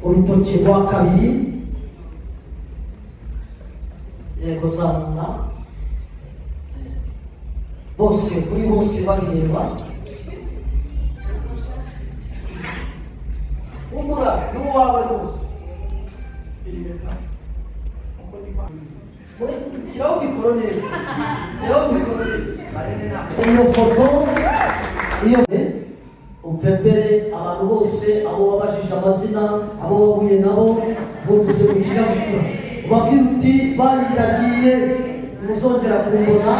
urutoki rwa kabiri yego zamura bose kuri bose babireba umura n'uwawe rwose shyiraho mikoro neza iyo foto iyo upepere abantu bose abo wabajije amazina abo wahuye nabo bumvise mu kinyabupfura ubabwira uti bayiragiye muzongera kumbona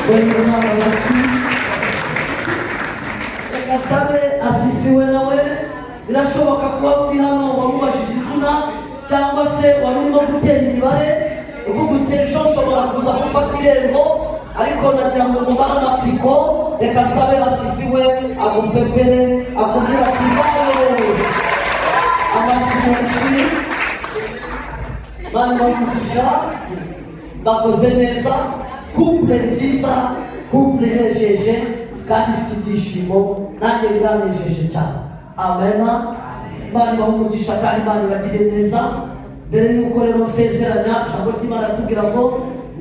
bari umwana wasi reka sabe asifiwe nawe birashoboka kuba uri hano wamubajije izina cyangwa se wari urimo gutera imibare uvuga uti ejo nshobora kuza gufata irembo ariko nagira ngo mubare amatsiko reka sabe asifiwe agupepere akubwira ati bayo amasi menshi bani bamugisha bakoze neza couple nziza couple inejeje kandi ifite ibyishimo nanjye biranejeje cyane amena bani bamugisha kandi bani bagire neza mbere y'uko rero nsezeranya ijambo ry'Imana tubwira ngo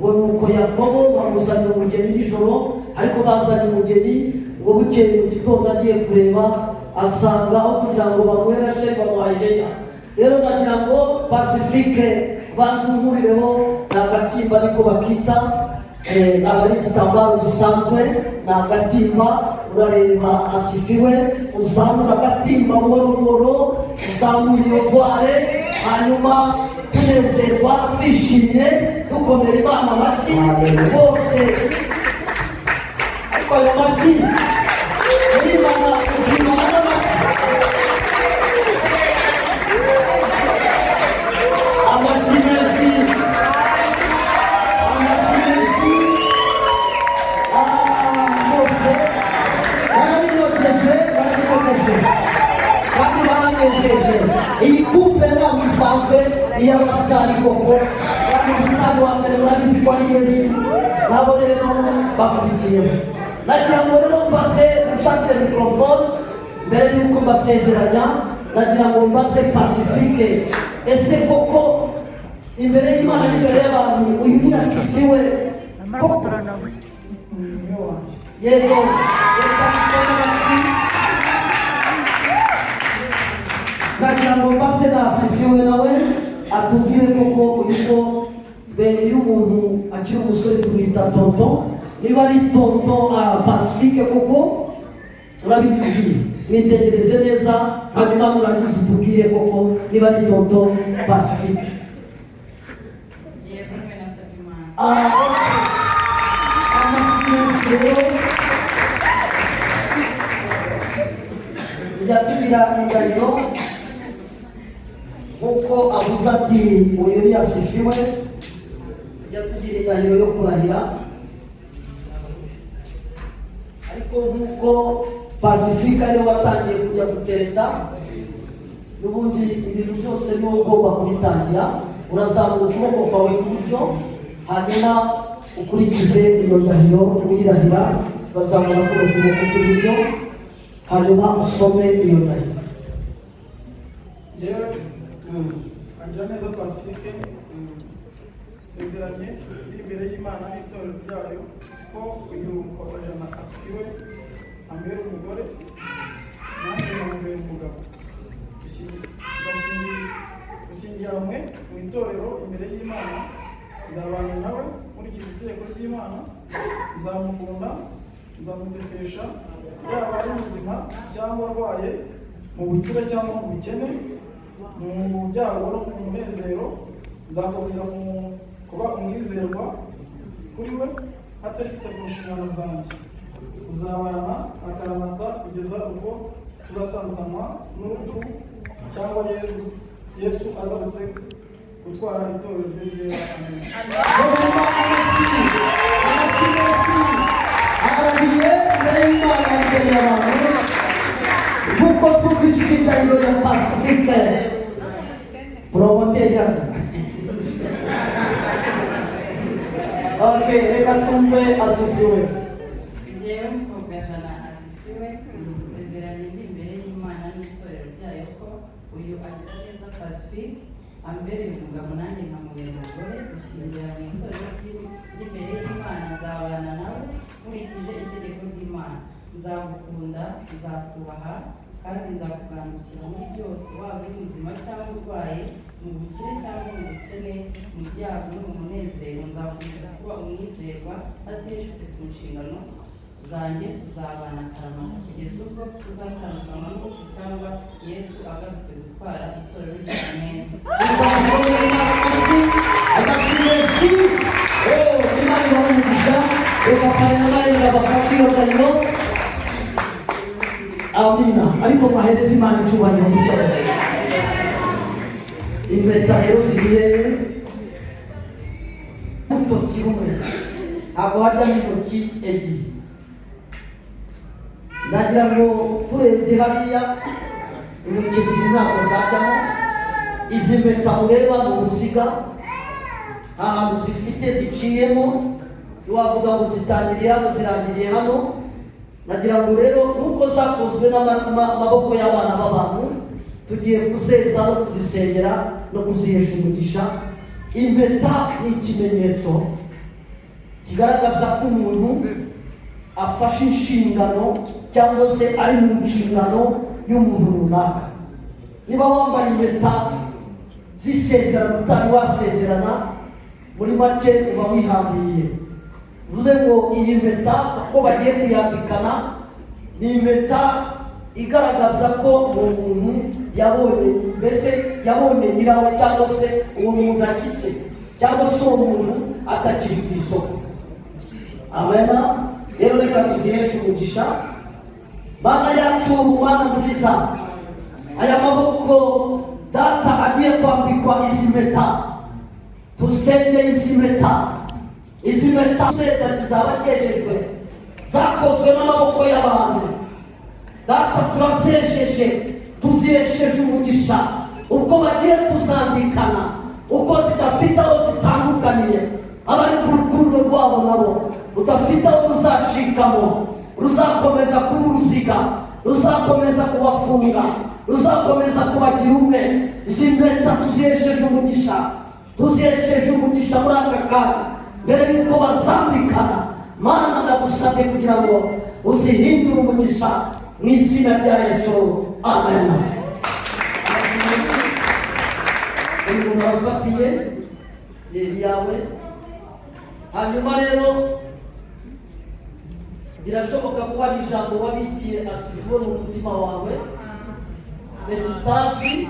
nuko Yakobo bamuzanira umugeni nijoro ariko bazanye umugeni ngo bukeye mu gitondo agiye kureba asanga aho kugira ngo banywere aje bamuhaye Leya. Rero nagira ngo Pacifique banzumurireho ni agatimba ariko bakita ntabwo ari igitambaro gisanzwe ni agatimba urareba asifiwe uzamura agatimba buhoro buhoro uzamura iyo voile hanyuma tunezerwa twishimye dukomera Imana amashyi bose ariko ayo mashyi Imana ukimana n'amashyi amashyi menshi bose barabinogeje kandi baranejeje iyi couple ntabwo isanzwe iy'abasitari koko kandi umusitari wa mbere murabizi ko ari Yesu nabo rero bakurikiyeho nagira ngo rero mbaze nshakire mikorofone mbere y'uko mbasezeranya nagira ngo mbaze Pacifique ese koko imbere y'Imana n'imbere y'abantu uyu ni asifiwe koko yego nagira ngo mbase nasifiwe nawe atubwire koko yuko twebwe umuntu akiri umusore tumwita tonton niba ari tonton Pacifique koko urabitubwire mwitegereze neza hanyuma murangiza utubwire koko niba ari tonton Pacifique tujya indahiro nk'uko avuze ati uyu ni asifiwe tujya tugira indahiro yo kurahira ariko nk'uko Pacifique ariwe watangiye kujya gutereta n'ubundi ibintu byose niwe ugomba kubitangira urazamura ukuboko kwawe kw'iburyo hanyuma ukurikize iyo ndahiro uyirahira bazamura ukuboko kw'iburyo hanyuma usome iyo ndahiro yewe agira neza Pacifique sezeranye iri imbere y'Imana n'itorero ryayo ko uyu mukobwa jana asifiwe ambera umugore nanjye nkamubera umugabo dushyingiranywe mu itorero imbere y'Imana nzabana nawe nkurikije itegeko ry'Imana nzamukunda nzamutetesha yaba ari muzima cyangwa arwaye mu bukire cyangwa mu bukene mu byago no mu munezero nzakomeza kuba umwizerwa kuri we hatashitse ku nshingano zanjye tuzabana akaramata kugeza ubwo tuzatandukanywa n'urupfu cyangwa Yesu agarutse gutwara itorero rye ryera. arahiye imbere y'Imana imbere y'abantu nk'uko twumvise indahiro ya Pacifique promoteri hano reka twumve asifiwe yewe mukobwa jana asifiwe sezeranye ndi imbere y'Imana n'itorero ryayo ko uyu agira neza Pacifique ambereye umugabo nanjye nkamubera umugore gushyingira mu itorero ry'imbere y'Imana nzabana nawe nkurikije itegeko ry'Imana nzagukunda nzakubaha kandi nzakugandukira muri byose waba uri muzima cyangwa urwaye mu bukire cyangwa mu bukene mu byago no mu munezero nzakomeza kuba umwizerwa ateshutse ku nshingano zanjye tuzabana akaramata kugeza ubwo tuzatandukana n'urupfu cyangwa Yesu agarutse gutwara itorero ry'Imana. Imana ibamugisha reka parena bafashe iyo ndahiro. Amina. Ariko mwahereza Imana icyubahiro mu cyo impeta rero ziriye urutoki rumwe ntabwo hajya n'intoki ebyiri. Ndagira ngo turebye hariya intoki ebyiri ntabwo zajyamo. Izi mpeta mureba ni uruziga ahantu zifite ziciyemo wavuga ngo zitangiriye hano zirangiriye hano. Nagira ngo rero nuko zakozwe n'amaboko y'abana b'abantu tugiye kuzeza no kuzisengera no kuzihesha umugisha. Impeta ni ikimenyetso kigaragaza ko umuntu afashe inshingano cyangwa se ari mu nshingano y'umuntu runaka. Niba wambaye impeta zisezerana utari wasezerana, muri make uba wihambiriye. Bivuze ngo iyi mpeta ko bagiye kuyambikana ni impeta igaragaza ko uwo muntu yabonye, mbese yabonye nyirawe cyangwa se uwo muntu ashyitse cyangwa se uwo muntu atakiri ku isoko. Amena. Rero reka tuziheshe umugisha. Mana yacu, Mana nziza, aya maboko data agiye kwambikwa izi mpeta, tusenge izi mpeta. Izi mpeta zeza zizaba cyejejwe zakozwe n'amaboko y'abantu. Data turazesheje tuzihesheje umugisha uko bagiye kuzambikana, uko zidafite aho zitandukaniye, abari ku rukundo rwabo nabo rudafite aho ruzacikamo, ruzakomeza kuba uruziga, ruzakomeza kubafunga, ruzakomeza kubagira umwe. Izi mpeta tuzihesheje umugisha, tuzihesheje umugisha muri aka kanya. Mbere y'uko bazambikana, Mana ndagusabye kugira ngo uzihindure umugisha mu izina rya Yesu. Amen. Umuntu wafatiye yeri yawe, hanyuma rero birashoboka ko hari ijambo wabikiye asifuwe mu mutima wawe tutazi.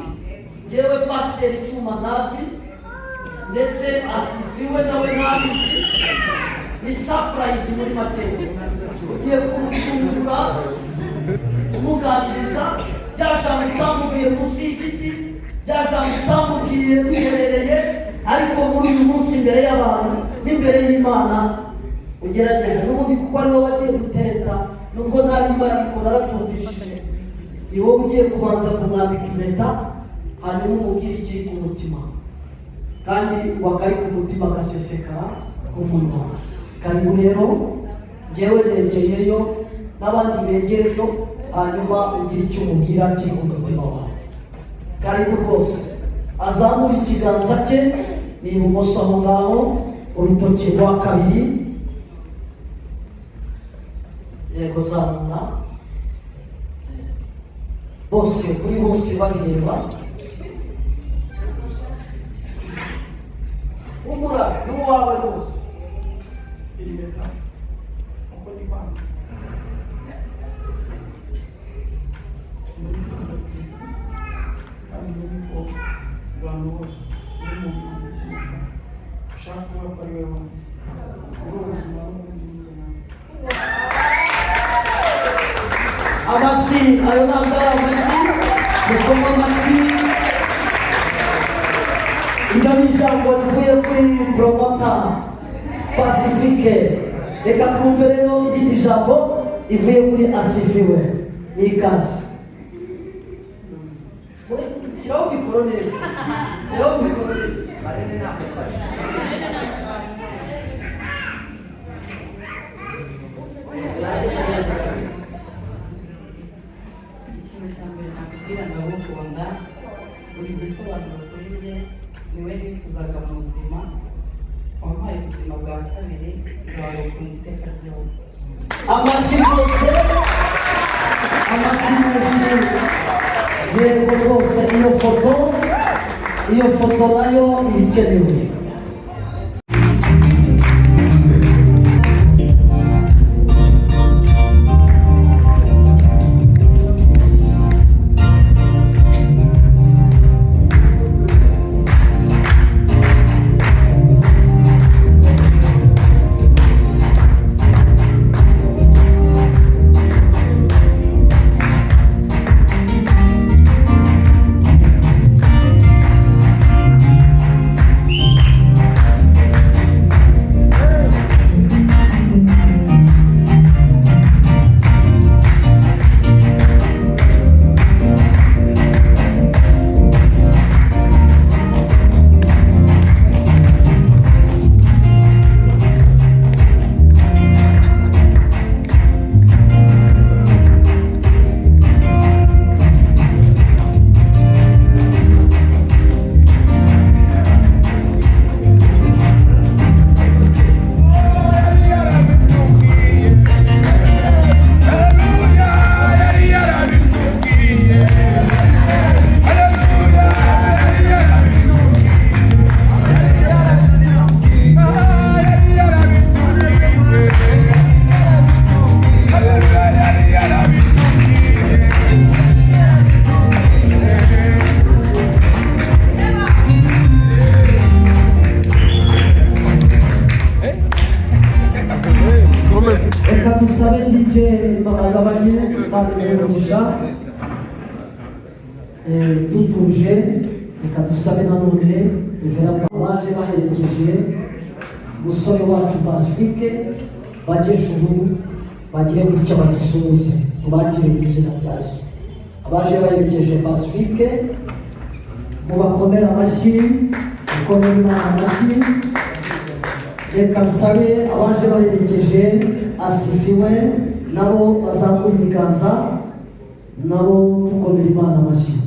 Yewe Pasiteri Cyuma ntazi, ndetse asifiwe nawe ntabizi. Ni surprise muri make. Ugiye kumutungura umuganiriza bya jambo utamubwiye munsi y'igiti, bya jambo utamubwiye biherereye, ariko muri uyu munsi imbere y'abantu n'imbere y'Imana ugerageze n'ubundi kuko ari wowe wagiye gutenda, nubwo ntari imbaraga ariko naratumvishije. Ni wowe ugiye kubanza kumwambika impeta, hanyuma umubwire ikiri ku mutima, kandi wakari ku mutima agasesekara ku munwa. Karibu rero, ngewe negeyeyo n'abandi begereyo, hanyuma ugire icyo umubwira kiri ku mutima wawe. Karibu rwose. Azamura ikiganza cye ni ibumoso aho ngaho, urutoki rwa kabiri. Yego, zamura. Bose kuri bose babireba. Umura n'uwawe rwose. Iri mpeta uko nyibanditse muri kumwe ku isi, kandi muri ko abantu bose uri mu mwanditsi mpeta ushaka kuvuga ko ari we wanjye muri ubu buzima n'ubundi nawe. Amasi, ayo ntabwo ari amasi, mukoma amasi. Iryo ni ijambo rivuye kuri Promota Pacifique. Reka twumve rero irindi jambo rivuye kuri Asifiwe. Ni ikaze. Shyiraho mikoro neza. Shyiraho mikoro neza. Ikintu cya mbere nakubwira ndagukunda, uri igisobanuro kuri njye, niwe nifuzaga mu buzima, wampaye ubuzima bwa kabiri, nzagukunda iteka ryose. Amashyi yose, amashyi menshi. Yego rwose, iyo foto nayo ibikenewe. Reka dusabe DJ bagabanye babimenyesha dutuje. Reka dusabe nanone baje baherekeje umusore wacu Pacifique bageje ubu bagiye gutya bagisubize tubakire mu izina rya Yesu. Abaje baherekeje Pacifique mubakomera amashyi, mukomere Imana amashyi. Reka nsabe abaje baherekeje Asifiwe nabo bazakura ibiganza, nabo dukomere Imana amashyi.